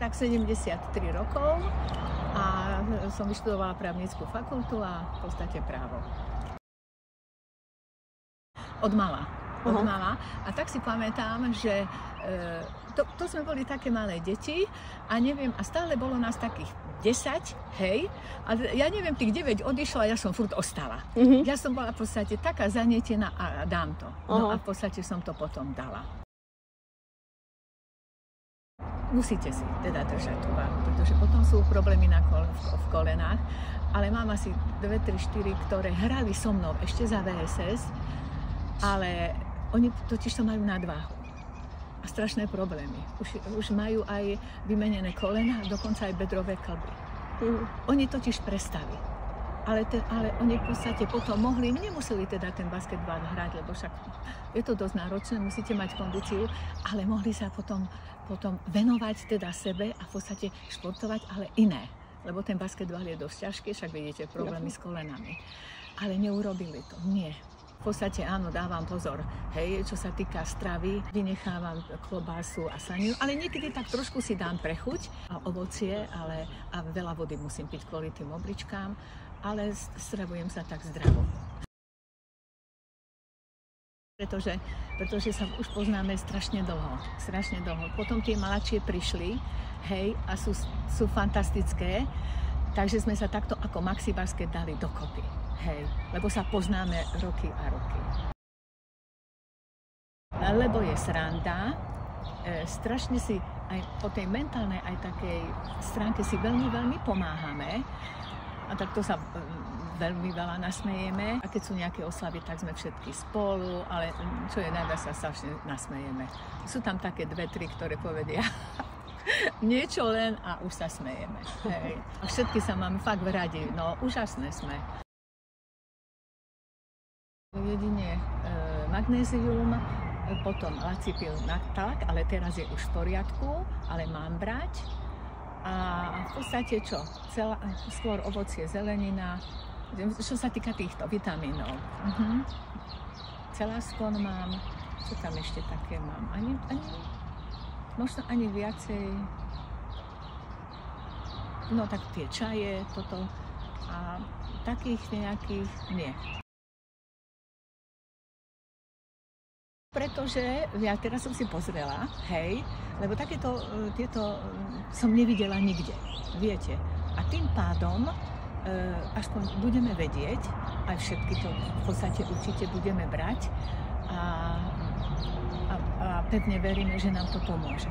Tak 73 rokov a som vyštudovala právnickú fakultu a v podstate právo. Od mala. A tak si pamätám, že to sme boli také malé deti a neviem, a stále bolo nás takých 10, hej, a ja neviem, tých 9 odišlo a ja som furt ostala. Ja som bola v podstate taká zanietená a dám to. No a v podstate som to potom dala. Musíte si teda držať tú váhu, pretože potom sú problémy v kolenách, ale mám asi 2, 3, 4, ktoré hrali so mnou ešte za VSS, ale oni totiž to majú nadváhu a strašné problémy. Už majú aj vymenené kolena, dokonca aj bedrové kĺby. Oni totiž prestali. Ale oni v podstate potom nemuseli teda ten basketbal hrať, lebo však je to dosť náročné, musíte mať kondíciu, ale mohli sa potom venovať teda sebe a v podstate športovať, ale iné. Lebo ten basketbal je dosť ťažký, však vidíte problémy s kolenami. Ale neurobili to, nie. V podstate áno, dávam pozor, hej, čo sa týka stravy, vynechávam klobásu a saniu, ale niekedy tak trošku si dám prechuť a ovocie, a veľa vody musím piť kvôli tým obličkám, ale stravujem sa tak zdravo. Pretože sa už poznáme strašne dlho. Potom tie mladšie prišli, hej, a sú fantastické, takže sme sa takto ako Maxi Basket dali dokopy, hej, lebo sa poznáme roky a roky. Lebo je sranda, strašne si aj po tej mentálnej, aj takej stránke si veľmi, veľmi pomáhame. A takto sa veľmi veľa nasmejeme. A keď sú nejaké oslavy, tak sme všetky spolu, ale čo je najviac, sa strašne nasmejeme. Sú tam také 2, 3, ktoré povedia niečo len a už sa smejeme. Hej. A všetky sa máme fakt radi, no úžasné sme. Jedine magnézium, potom lacipil naktalak, ale teraz je už v poriadku, ale mám brať. A v podstate čo? Skôr ovocie, zelenina, čo sa týka týchto vitamínov. Celaskon mám, čo tam ešte také mám? Možno ani viacej. No tak tie čaje, toto a takých nejakých nie. Pretože ja teraz som si pozrela, hej, lebo tieto som nevidela nikde, viete. A tým pádom aspoň budeme vedieť, aj všetky to v podstate určite budeme brať a pevne veríme, že nám to pomôže.